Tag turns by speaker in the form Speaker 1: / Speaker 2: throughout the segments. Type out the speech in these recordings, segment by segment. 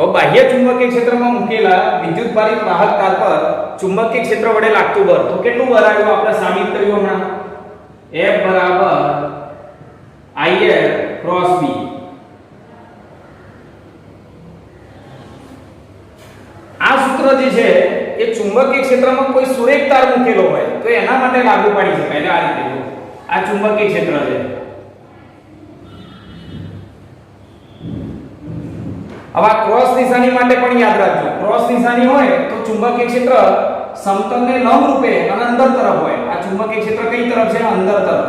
Speaker 1: હવે બાહ્ય ચુંબકીય ક્ષેત્રમાં મૂકેલા વિદ્યુતભારિત વાહક તાર પર ચુંબકીય ક્ષેત્ર વડે લાગતું બળ તો કેટલું બળ આવ્યું આપણે સાબિત કર્યું હમણાં F બરાબર IL ક્રોસ B. આ સૂત્ર જે છે એ ચુંબકીય ક્ષેત્રમાં કોઈ સુરેખ તાર મૂકેલો હોય તો એના માટે લાગુ પાડી શકાય. એટલે આ રીતે આ ચુંબકીય ક્ષેત્ર છે. હવે આ ક્રોસ નિશાની માટે પણ યાદ રાખજો. ક્રોસ નિશાની હોય તો ચુંબકીય ક્ષેત્ર સમતલને લંબ રૂપે અને અંદર તરફ હોય. આ ચુંબકીય ક્ષેત્ર કઈ તરફ છે? અંદર તરફ.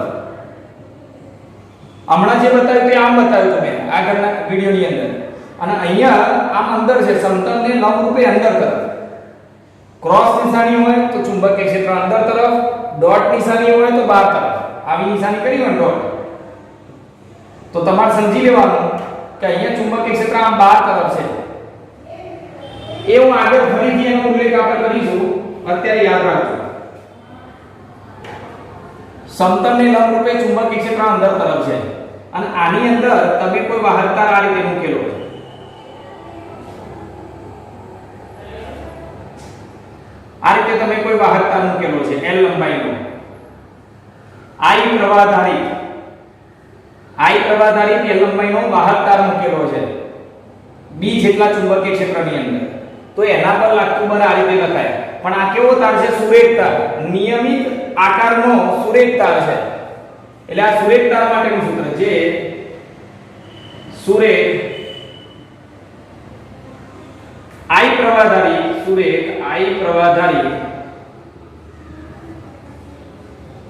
Speaker 1: હમણાં જે બતાવ્યું તે આમ બતાવ્યું તમે આગળના વિડિયોની અંદર. અને અહીંયા આમ અંદર છે, સમતલને લંબ રૂપે અંદર તરફ. ક્રોસ નિશાની હોય તો ચુંબકીય ક્ષેત્ર અંદર તરફ, ડોટ નિશાની હોય તો બહાર તરફ. આવી નિશાની કરી હોય ડોટ તો તમારે સમજી લેવાનું કે અહીંયા ચુંબકીય ક્ષેત્ર આમ બહાર તરફ છે. એ હું આગળ ફરીથી એનો ઉલ્લેખ આપણે કરીશું. અત્યારે યાદ રાખજો, સમતલને લંબ રૂપે ચુંબકીય ક્ષેત્ર અંદર તરફ છે અને આની અંદર તમે કોઈ વાહક તાર આ રીતે મૂકેલો છે. આ રીતે તમે કોઈ વાહક તાર મૂકેલો છે L લંબાઈનો. I પ્રવાહધારી L લંબાઈનો વાહક તાર મૂકેલો છે B જેટલા ચુંબકીય ક્ષેત્રની અંદર. તો એના પર લાગતું બળ આ રીતે લખાય. પણ આ કેવો તાર છે? સુરેખ તાર, નિયમિત આકારનો સુરેખ તાર છે. એટલે આ સુરેખ તાર માટેનું સૂત્ર છે સુરેખ I પ્રવાહધારી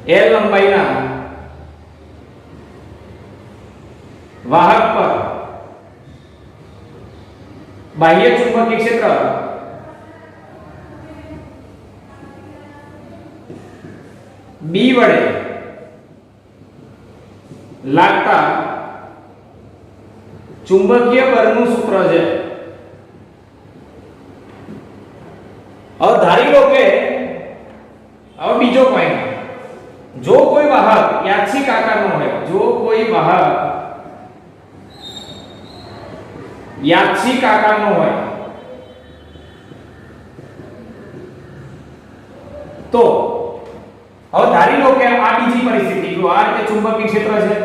Speaker 1: L લંબાઈના વાહક પર બાહ્ય ચુંબકીય ક્ષેત્ર B વડે લાગતા ચુંબકીય બળનું સૂત્ર છે. હવે ધારી લો કે હવે બીજો પોઈન્ટ, જો કોઈ વાહક યાદચ્છિક આકારનો હોય, યાદચ્છિક આકારનો હોય તો હવે ધારી લો કે આ બીજી પરિસ્થિતિ, જો આ રીતે ચુંબકીય ક્ષેત્ર છે,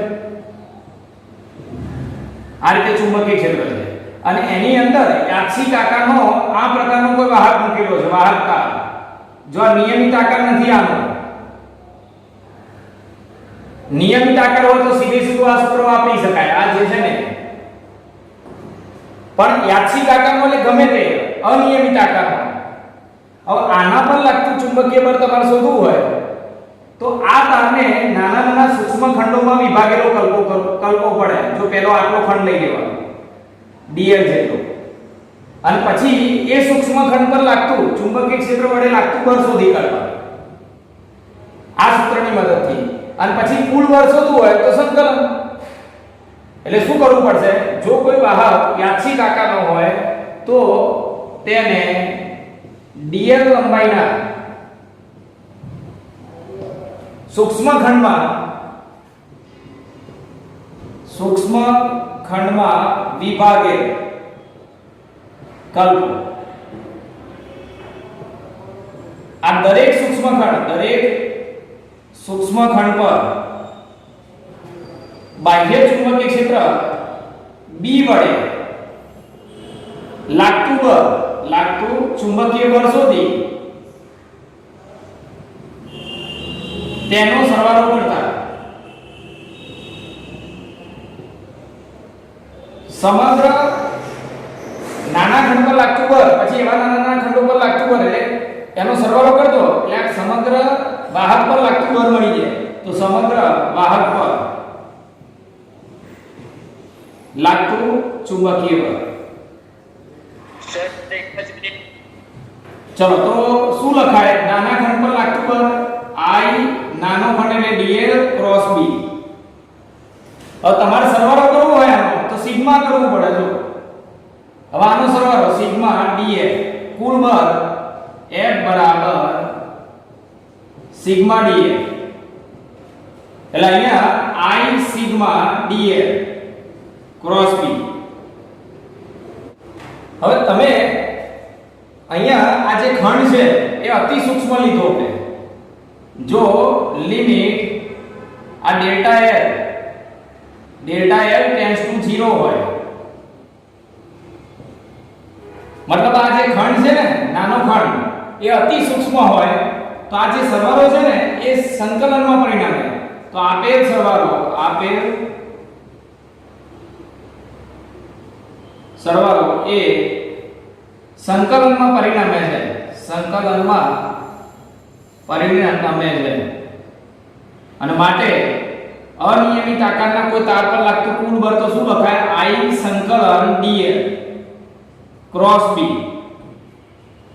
Speaker 1: આ રીતે ચુંબકીય ક્ષેત્ર છે અને એની અંદર યાદચ્છિક આકારનો આ પ્રકારનો કોઈ વાહક મૂકેલો છે, વાહક તાર. જો આ નિયમિત આકાર નથી, આનો નિયમિત આકાર હોય તો સીધું આ સૂત્ર વાપરી શકાય, આ જે છે ને. પણ યાદચ્છિક આકારનો એટલે ગમે તે અનિયમિત આકારનો. હવે આના પર લાગતું ચુંબકીય બળ તમારે શોધવું હોય તો આ તારને નાના નાના સૂક્ષ્મ ખંડોમાં વિભાગેલો કલ્પો પડે. જો પેલો આટલો ખંડ લઈ લેવાનો dl જેટલો અને પછી એ સૂક્ષ્મ ખંડ પર લાગતું ચુંબકીય ક્ષેત્ર વડે લાગતું બળ શોધી કાઢવાનું આ સૂત્રની મદદથી. અને પછી કુલ બળ શોધવું હોય તો સંકલન. એટલે શું કરવું પડશે? જો કોઈ વાહક યાદચ્છિક આકારનો હોય તો તેને dl લંબાઈના સૂક્ષ્મ ખંડમાં વિભાગે કલ્પો. આ દરેક સૂક્ષ્મ ખંડ પર બાહ્ય ચુંબકીય ક્ષેત્ર B વડે લાગતું ચુંબકીય બળ શોધી તેનો સરવાળો કરતા સમગ્ર નાના ખંડ પર લાગતું બળ પછી એવા નાના ખંડો પર લાગતું બળ એટલે એનો સરવાળો કરતો એટલે આ સમગ્ર વાહક પર લાગતું બળ મળી જાય. તો સમગ્ર વાહક પર લાગતું ચુંબકીય બળ. ચલો તો શું લખાય? નાના ખંડ પર લાગતું બળ I નાનો ખંડ એટલે dl ક્રોસ b. હવે તમારે સરવાળો કરવો હોય આનો તો સિગ્મા કરવું પડે. જો હવે આનો સરવાળો સિગ્મા dl કુલ બળ F બરાબર સિગ્મા dl. એટલે અહીંયા I sigma dl cross b. હવે તમે અહીંયા આ જે ખંડ છે એ અતિ સૂક્ષ્મ લીધો છે. જો લિમિટ આ ડેલ્ટા L ટેન્ડ્સ ટુ 0 હોય, મતલબ આ જે ખંડ છે ને નાનો ખંડ એ અતિ સૂક્ષ્મ હોય, તો આ જે સરવાળો છે ને એ સંકલનમાં પરિણમે. તો આપેલ સરવાળો એ સંકલનમાં પરિણમે છે. અને માટે અનિયમિત આકારના કોઈ તાર પર લાગતું કુલ બળ તો શું લખાય? I સંકલન dl ક્રોસ b.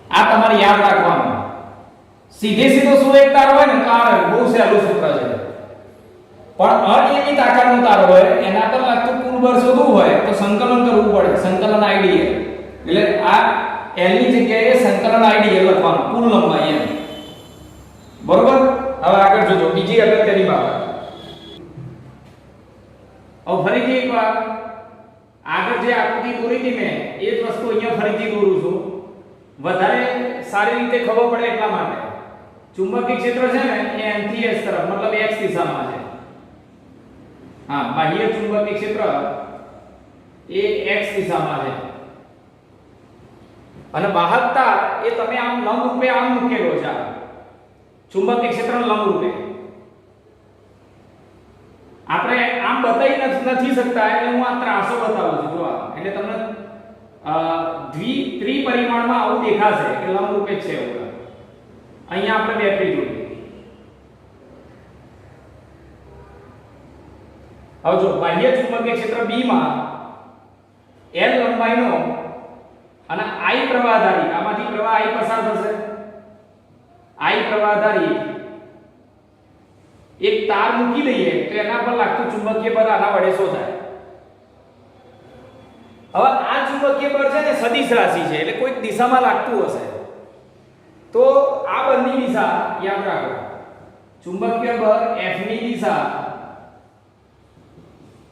Speaker 1: આ તમારે યાદ રાખવાનું. સીધો શું એક તાર હોય ને તાર બહુ સહેલું સૂત્ર છે, પણ અનિયમિત આકારનો તાર હોય એના પર લાગતું કુલ બળ શોધવું હોય તો સંકલન કરવું પડે. સંકલન idl એટલે આ l ની જગ્યાએ સંકલન idl લખવાનું, કુલ લંબાઈ એમ. બરોબર? હવે આગળ જોજો બીજી અગત્યની બાબત. હવે ફરીથી એકવાર આગળ જે આકૃતિ દોરી હતી મેં એ જ વસ્તુ અહીંયા ફરીથી દોરું છું, વધારે સારી રીતે ખબર પડે એટલા માટે. ચુંબકીય ક્ષેત્ર છે ને એ n થી s તરફ મતલબ x દિશામાં છે. હા, બાહ્ય ચુંબકીય ક્ષેત્ર એ x દિશામાં છે અને વાહકતા એ તમે આમ લંબ રૂપે આમ મૂકેલો છે. ચુંબકીય ક્ષેત્ર લંબ રૂપે આપણે આમ બતાવી નથી શકતા એટલે હું આ ત્રાસો બતાવું છું. જો એટલે તમને ત્રિપરિમાણમાં આવું દેખાશે કે લંબ રૂપે છે એવું. અહીંયા આપણે બેટરી જોડી. હવે જો બાહ્ય ચુંબકીય ક્ષેત્ર B માં L લંબાઈનો અને I પ્રવાહધારી, આમાંથી પ્રવાહ I પસાર થશે. I પ્રવાહધારી એક તાર મૂકી દઈએ તો એના પર લાગતું ચુંબકીય બળ આના વડે શોધાય. હવે આ ચુંબકીય બળ છે ને સદિશ રાશિ છે એટલે કોઈક દિશામાં લાગતું હશે. તો આ બંને દિશા યાદ રાખો. ચુંબકીય બળ F ની દિશા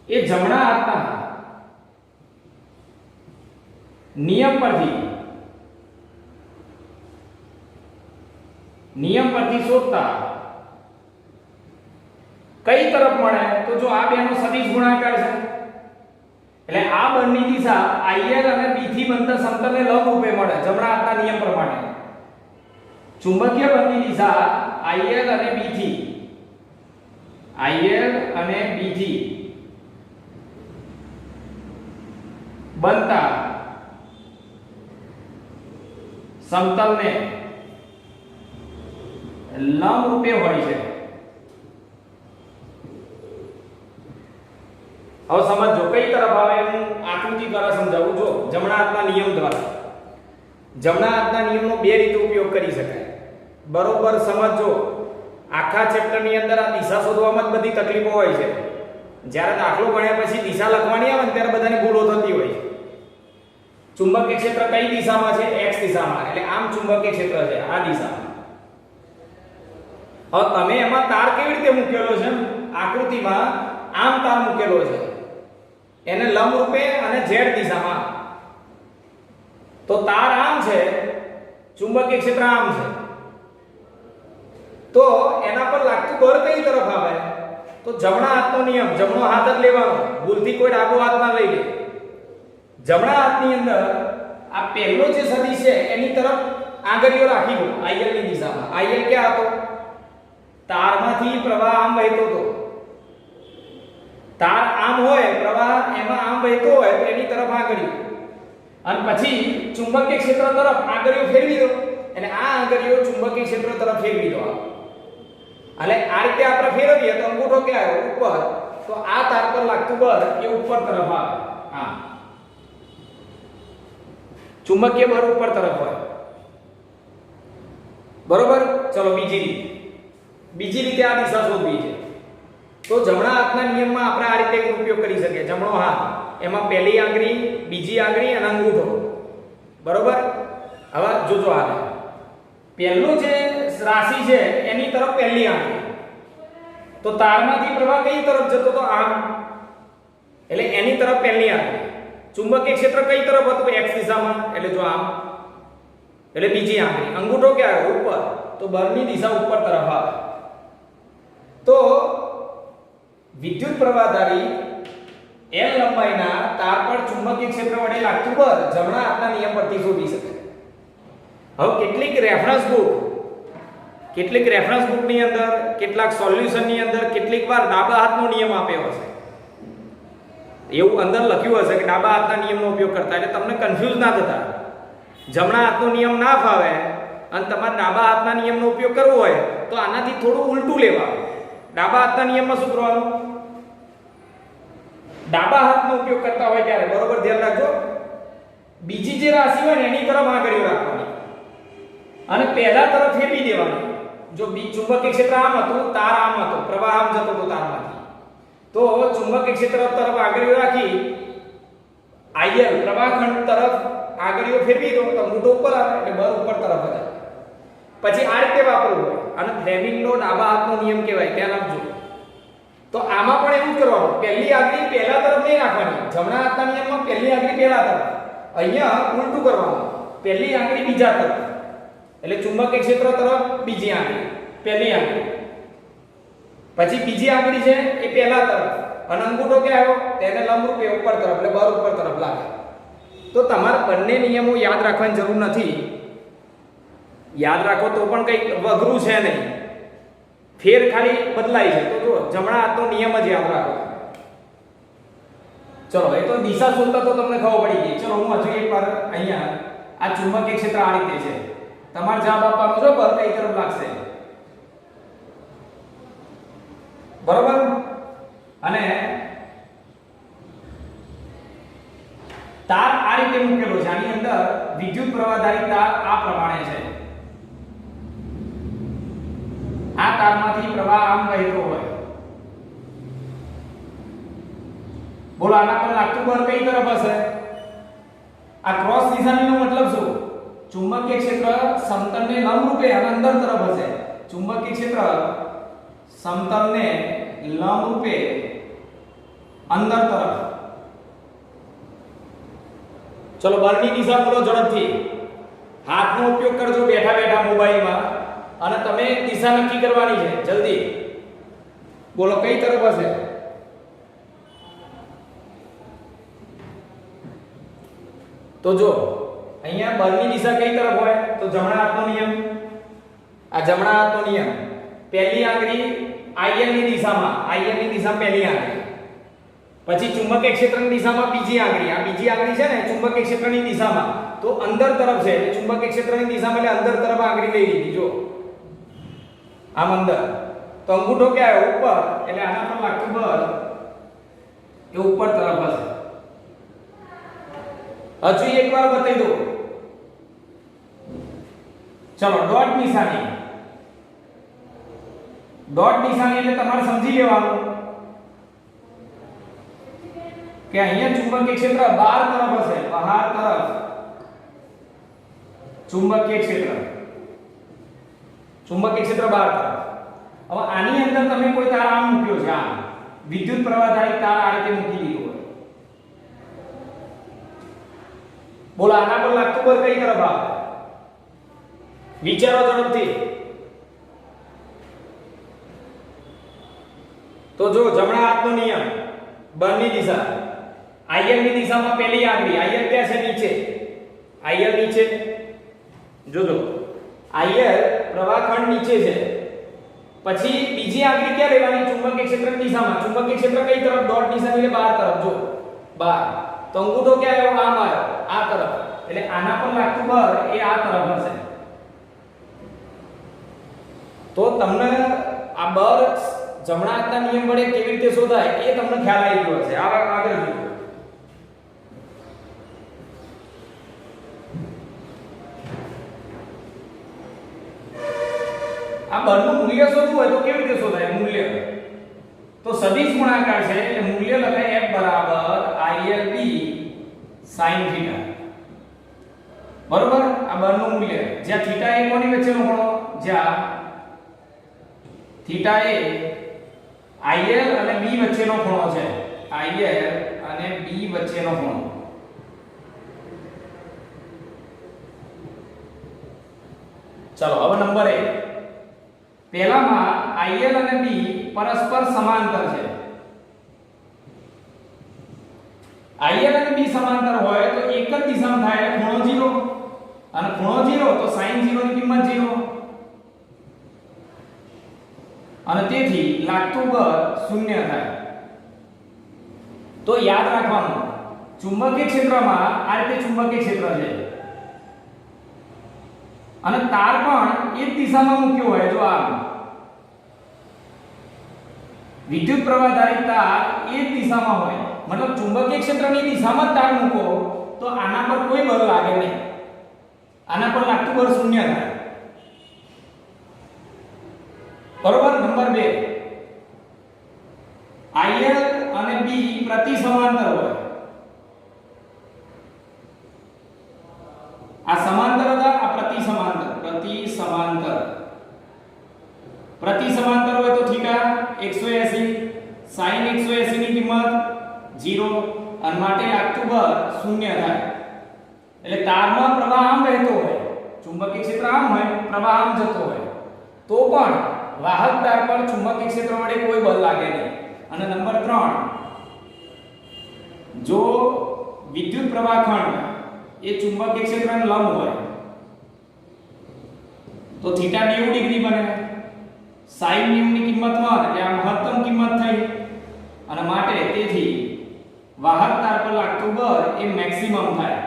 Speaker 1: એ જમણા હાથના નિયમ પરથી શોધતા કઈ તરફ મળે? તો જો આ બેનો સદિશ ગુણાકાર છે એટલે આ બંને દિશા IL અને B થી બનતા સમતલને લંબ રૂપે મળે જમણા હાથના નિયમ પ્રમાણે. ચુંબકીય બળની દિશા IL અને B થી બનતા સમતલને લંબ રૂપે હોય છે. હવે સમજો કઈ તરફ આવે હું આકૃતિ દ્વારા સમજાવું. જો જમણા હાથના નિયમ દ્વારા, જમણા હાથના નિયમનો બે રીતે ઉપયોગ કરી શકાય. બરોબર સમજો. આખા ચેપ્ટરની અંદર આ દિશા શોધવામાં જ બધી તકલીફો હોય છે. જ્યારે દાખલો ગણ્યા પછી દિશા લખવાની આવે ને ત્યારે બધાની ભૂલો થતી હોય છે. ચુંબકીય ક્ષેત્ર કઈ દિશામાં છે? x દિશામાં. એટલે આમ ચુંબકીય ક્ષેત્ર છે આ દિશામાં. હવે તમે એમાં તાર કેવી રીતે મૂકેલો છે? આકૃતિમાં આમ તાર મૂકેલો છે એને લંબ રૂપે અને z દિશામાં. તો તાર આમ છે, ચુંબકીય ક્ષેત્ર આમ છે, તો એના પર લાગતું બળ કઈ તરફ આવે? તો જમણા હાથનો નિયમ, જમણો હાથ જ લેવાનો, ભૂલથી કોઈ ડાબો હાથ ના લઈ લે. જમણા હાથની અંદર આ પહેલો જે સદિશ છે એની તરફ આંગળીઓ રાખી દો IL ની દિશામાં. IL ક્યાં હતો? તારમાંથી પ્રવાહ આમ વહેતો હતો. તાર આમ હોય, પ્રવાહ એમાં આમ વહેતો હોય તો એની તરફ આંગળીઓ, અને પછી ચુંબકીય ક્ષેત્ર તરફ આંગળીઓ ફેરવી દો. એટલે આ આંગળીઓ ચુંબકીય ક્ષેત્ર તરફ ફેરવી દો. એટલે આ રીતે આપણે ફેરવીએ તો અંગૂઠો ક્યાં આવે? ઉપર. તો આ તાર પર લાગતું બળ એ ઉપર તરફ આવે. હા, ચુંબકીય બળ ઉપર તરફ હોય. બરોબર? ચલો બીજી રીતે આ દિશા શોધવી છે. તો જમણા હાથના નિયમમાં આપણે આ રીતે ઉપયોગ કરી શકીએ. જમણો હાથ, એમાં પહેલી આંગળી, બીજી આંગળી અને અંગૂઠો. બરોબર? હવે જોજો આ પહેલું જે રાશિ છે એની તરફ પહેલી આંગળી. તો તારમાંથી પ્રવાહ કઈ તરફ જતો? તો આમ. એટલે એની તરફ પહેલી આંગળી. ચુંબકીય ક્ષેત્ર કઈ તરફ હતું? x દિશામાં, એટલે જો આમ, એટલે બીજી આંગળી. અંગૂઠો ક્યાં આવે? ઉપર, તો બળની દિશા ઉપર તરફ આવે. તો વિદ્યુત પ્રવાહધારી L લંબાઈના તાર પર ચુંબકીય ક્ષેત્ર વડે લાગતું બળ જમણા હાથના નિયમ પરથી શોધી શકાય. હવે કેટલીક રેફરન્સ બુકની અંદર, કેટલાક સોલ્યુશનની અંદર કેટલીક વાર ડાબા હાથનો નિયમ આપ્યો હશે, એવું અંદર લખ્યું હશે કે ડાબા હાથના નિયમનો ઉપયોગ કરતા, એટલે તમને કન્ફ્યુઝ ના થતા. જમણા હાથનો નિયમ ના ફાવે અને તમારે ડાબા હાથના નિયમનો ઉપયોગ કરવો હોય તો આનાથી થોડું ઉલટું લેવા. ડાબા હાથના નિયમમાં શું કરવાનું? ડાબા હાથનો ઉપયોગ કરતા હોય ત્યારે બરોબર ધ્યાન રાખજો, બીજી જે રાશિ હોય ને એની તરફ આંગળીઓ રાખવાની અને પહેલા તરફ ફેરવી દેવાની. જો ચુંબકીય ક્ષેત્ર આમ હતું, તાર આમ હતો, પ્રવાહ આમ જતો હતો તારમાંથી, તો ચુંબકીય ક્ષેત્ર તરફ આંગળીઓ રાખી IL પ્રવાહખંડ તરફ આંગળીઓ ફેરવી દો તો અંગૂઠો ઉપર આવે એટલે બળ ઉપર તરફ જાય. પછી આ રીતે વાપરવું હોય અને ફ્લેમિંગનો ડાબા હાથનો નિયમ કહેવાય, ધ્યાન આપજો. તો આમાં પણ એવું જ કરવાનું, પહેલી આંગળી પહેલા તરફ નહીં રાખવાની. જમણા હાથના નિયમમાં પહેલી આંગળી પહેલા તરફ, અહીંયા ઉલટું કરવાનું, પહેલી આંગળી બીજા તરફ, એટલે ચુંબકીય ક્ષેત્ર તરફ બીજી આંગળી, પહેલી આંગળી, પછી બીજી આંગળી છે એ પહેલા તરફ, અને અંગૂઠો ક્યાં આવ્યો? તેને લંબરૂપે ઉપર તરફ, એટલે બળ ઉપર તરફ લાગે. તો તમારે બંને નિયમો યાદ રાખવાની જરૂર નથી. યાદ રાખો તો પણ કંઈ અઘરું છે નહીં, ફેર ખાલી બદલાય છે. તો જો જમણા હાથનો નિયમ જ યાદ રાખો. ચલો, એ તો દિશા શોધતા તો તમને ખબર પડી ગઈ. ચલો, હું હજુ એકવાર અહીંયા આ ચુંબકીય ક્ષેત્ર આ રીતે છે, તમારે જવાબ આપવાનો છે બળ કઈ તરફ લાગશે, બરોબર? અને તાર આ રીતે મૂકેલો છે, આની અંદર વિદ્યુત પ્રવાહધારી તાર આ પ્રમાણે છે. આ તારમાંથી પ્રવાહ આમ વહેતો હોય. બોલો, આના પર લાગતું બળ કઈ તરફ હશે? આ ક્રોસ નિશાનીનો મતલબ શું? ચુંબકીય ક્ષેત્ર સમતલને લંબરૂપે અને અંદર તરફ હશે. ચુંબકીય ક્ષેત્ર સમતલને લંબરૂપે અંદર તરફ. ચલો, બળની દિશા બોલો ઝડપથી. હાથનો ઉપયોગ કરજો બેઠા બેઠા મોબાઈલમાં, અને તમે દિશા નક્કી કરવાની છે. જલ્દી બોલો, કઈ તરફ હશે? તો જો અહીંયા બળની દિશા કઈ તરફ હોય? તો જમણા હાથનો નિયમ, આ જમણા હાથનો નિયમ, પહેલી આંગળી IL ની દિશામાં, IL ની દિશામાં પહેલી આંગળી, પછી ચુંબકીય ક્ષેત્રની દિશામાં બીજી આંગળી, આ બીજી આંગળી છે ને ચુંબકીય ક્ષેત્રની દિશામાં, તો અંદર તરફ છે એટલે ચુંબકીય ક્ષેત્રની દિશામાં એટલે અંદર તરફ આંગળી લઈ લીધી. જો આમ અંદર, તો અંગૂઠો ક્યાં આવે? ઉપર, એટલે આના પર લાગતું બળ એ ઉપર તરફ હશે. હજુ એકવાર બતાવી દો. ચલો, ડોટ નિશાની. ડોટ નિશાની એટલે તમારે સમજી લેવાનું કે અહીંયા ચુંબકીય ક્ષેત્ર બહાર તરફ હશે, બહાર તરફ ચુંબકીય ક્ષેત્ર બહાર તરફ. હવે આની અંદર તમે કોઈ તાર આમ મૂક્યો છે, આ વિદ્યુત પ્રવાહધારી તાર આ રીતે મૂકી દીધો હોય. બોલો, આના પર લાગતું બળ કઈ તરફ આવે? વિચારો ઝડપથી. તો જો જમણા હાથનો નિયમ, બળની દિશા, IL ની દિશામાં પહેલી આંગળી, IL ક્યાં છે? નીચે. IL નીચે, જોજો IL પ્રવાહખંડ નીચે છે. પછી બીજી આંગળી ક્યાં લેવાની? ચુંબકીય ક્ષેત્રની દિશામાં. ચુંબકીય ક્ષેત્ર કઈ તરફ? ડોટ નિશાની એટલે બહાર તરફ. જો બહાર, તો અંગૂઠો ક્યાં આવ્યો? આમ આવ્યો, આ તરફ, એટલે આના પર લાગતું બળ એ આ તરફ હશે. તો તમને આ બળ જમણા હાથના નિયમ વડે કેવી રીતે શોધાય એ તમને ખ્યાલ આવી ગયો હશે. આગળ જુઓ. આ બળનું મૂલ્ય શોધવું હોય તો કેવી રીતે શોધાય? મૂલ્ય તો સદિશ ગુણાકાર છે, એટલે મૂલ્ય લખાય F બરાબર ILB sin θ. બરોબર? આ બળનું મૂલ્ય, જ્યાં થીટા એ કોની વચ્ચેનો ખૂણો? જ્યાં થીટા એ IL અને B વચ્ચેનો ખૂણો છે. IL અને B વચ્ચેનો ખૂણો. ચલો હવે નંબર 1, પહેલામાં IL અને B પરસ્પર સમાંતર છે. IL અને B સમાંતર હોય તો એક જ દિશામાં થાય એટલે ખૂણો 0, અને ખૂણો 0 તો sin 0 ની કિંમત 0, અને તેથી લાગતું બળ 0 થાય. તો યાદ રાખવાનું, ચુંબકીય ક્ષેત્રમાં આ રીતે ચુંબકીય ક્ષેત્ર છે અને તાર પણ એ જ દિશામાં મૂક્યો હોય. જો આમ વિદ્યુત પ્રવાહ ધારિત તાર એ જ દિશામાં હોય, મતલબ ચુંબકીય ક્ષેત્રની દિશામાં તાર મૂકો તો આના પર કોઈ બળ લાગે નહીં, આના પર લાગતું બળ 0 થાય. બરોબર. નંબર 2, IL અને B પ્રતિ સમાંતર હોય. આ સમાંતર હતા, આ પ્રતિ સમાંતર. પ્રતિ સમાંતર હોય તો થીટા 180, sin 180 ની કિંમત 0, અને માટે લાગતું બળ 0 થાય. એટલે તારમાં પ્રવાહ આમ વહેતો હોય, ચુંબકીય ક્ષેત્ર આમ હોય, પ્રવાહ આમ જતો હોય, તો પણ વાહક તાર પર ચુંબકીય ક્ષેત્ર વડે કોઈ બળ લાગે નહીં. અને નંબર 3, જો વિદ્યુત પ્રવાહ ખંડ એ ચુંબકીય ક્ષેત્રને લંબ હોય તો થીટા 90 ડિગ્રી બને, sin 90 ની કિંમત 1 એટલે આ મહત્તમ કિંમત થઈ, અને માટે તેથી વાહક તાર પર લાગતું બળ એ મેક્સિમમ થાય.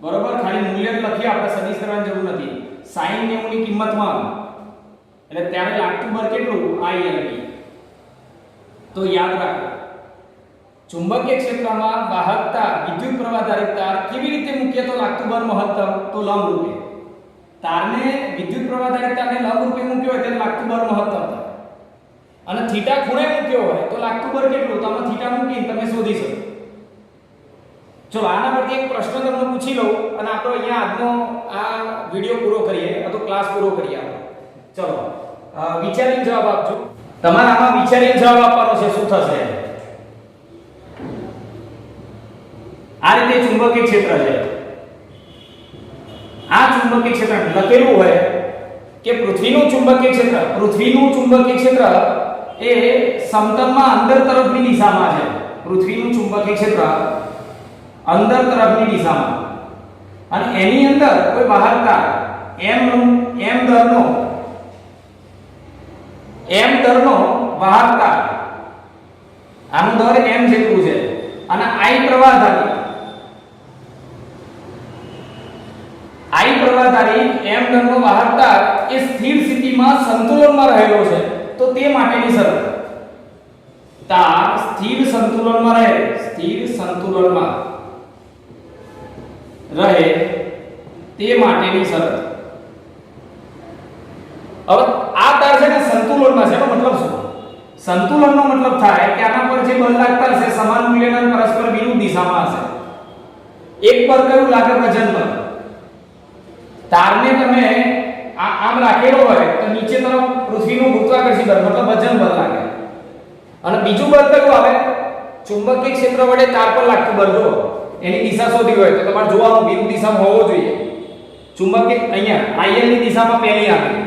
Speaker 1: બરોબર. ખાલી મૂલ્ય લખી, આપણે સદિશ કરવાની જરૂર નથી. sin 90 ની કિંમત 1 એટલે ત્યારે લાગતું બળ કેટલું? IL. તો યાદ રાખો, ચુંબકીય ક્ષેત્રમાં વાહક તાર, વિદ્યુત પ્રવાહ ધારિત તાર કેવી રીતે મૂકીએ તો લાગતું બળ મહત્તમ? તો લંબ રૂપે. તારને વિદ્યુત પ્રવાહ ધારિત તારને લંબ રૂપે મૂક્યો હોય ત્યારે લાગતું બળ મહત્તમ થાય, અને થીટા ખૂણે મૂક્યો હોય તો લાગતું બળ કેટલું? તમે થીટા મૂકીને તમે શોધી શકો. ચલો આના પરથી એક પ્રશ્ન તમને પૂછી લઉં અને આપણે અહીંયા આજનો આ વિડિયો પૂરો કરીએ અથવા ક્લાસ પૂરો કરીએ. ચલો વિચારીને જવાબ આપજો. તમારે આમાં વિચારીને જવાબ આપવાનો છે. શું થશે? આ રીતે ચુંબકીય ક્ષેત્ર છે. આ ચુંબકીય ક્ષેત્ર લખેલું હોય કે પૃથ્વીનું ચુંબકીય ક્ષેત્ર એ સમતલમાં અંદર તરફની દિશામાં છે. પૃથ્વીનું ચુંબકીય ક્ષેત્ર અંદર તરફની દિશામાં, અને એની અંદર કોઈ વાહક તાર m દરનો વાહક તાર, આનો દર m જેટલું છે, અને I પ્રવાહધારી m દરનો વાહક તાર એ સ્થિર સ્થિતિમાં સંતુલનમાં રહેલો છે. તો તે માટેની શરત, તાર સ્થિર સંતુલનમાં રહે તે માટેની શરત. હવે આ તાર છે ને સંતુલનમાં છે, એનો મતલબ શું? સંતુલનનો મતલબ થાય કે આના પર જે બળ લાગતા હશે સમાન મૂલ્યના પરસ્પર વિરુદ્ધ દિશામાં હશે. એક પર કયું લાગે? વજન બળ. તારને તમે આમ રાખેલો હોય તો નીચે તરફ પૃથ્વીનું ગુરુત્વાકર્ષણ બળ મતલબ વજન બળ લાગે, અને બીજું બળ કયું આવે? ચુંબકીય ક્ષેત્ર વડે તાર પર લાગતું બળ. જો એની દિશા શોધી હોય તો તમારે જોવાનું વિરુદ્ધ દિશામાં હોવો જોઈએ. ચુંબકીય અહીંયા IL ની દિશામાં પહેલી આંગળી,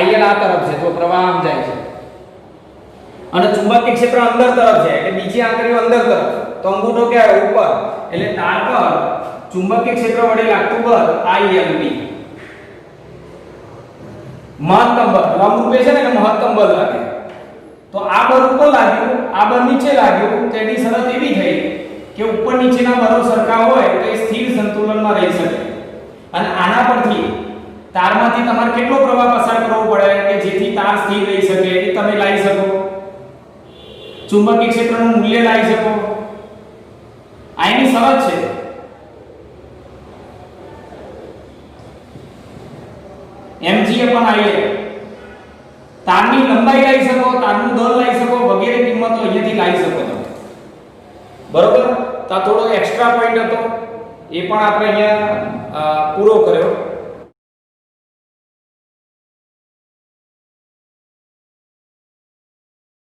Speaker 1: IL આ તરફ છે તો પ્રવાહ આમ જાય છે, અને ચુંબકીય ક્ષેત્ર અંદર તરફ છે એટલે બીજી આંગળીઓ અંદર તરફ, તો અંગૂઠો ક્યાં ઉપર, એટલે તાર પર ચુંબકીય ક્ષેત્ર વડે લાગતું બળ ILB. મહત્તમ બળ લંબ રૂપે છે ને એટલે મહત્તમ બળ લાગે. તો આ બળ ઉપર લાગ્યું, આ બળ નીચે લાગ્યું, તો એની શરત એવી થઈ કે ઉપર નીચેના બળો સરખા હોય તો એ સ્થિર સંતુલનમાં રહી શકે. અને આના પરથી તારમાંથી તમારે કેટલો પ્રવાહ પસાર કરવો પડે કે જેથી તાર સ્થિર રહી શકે એ તમે લાવી શકો, ચુંબકીય ક્ષેત્રનું મૂલ્ય લાવી શકો. આની શરત છે. mg/ia. તારની લંબાઈ લાવી શકો, તારનું દળ લાવી શકો, વગેરે કિંમતો અહીંયાથી લાવી શકો તમે. બરોબર. તો આ થોડો એક્સ્ટ્રા પોઈન્ટ હતો, એ પણ આપણે અહીંયા પૂરો કર્યો.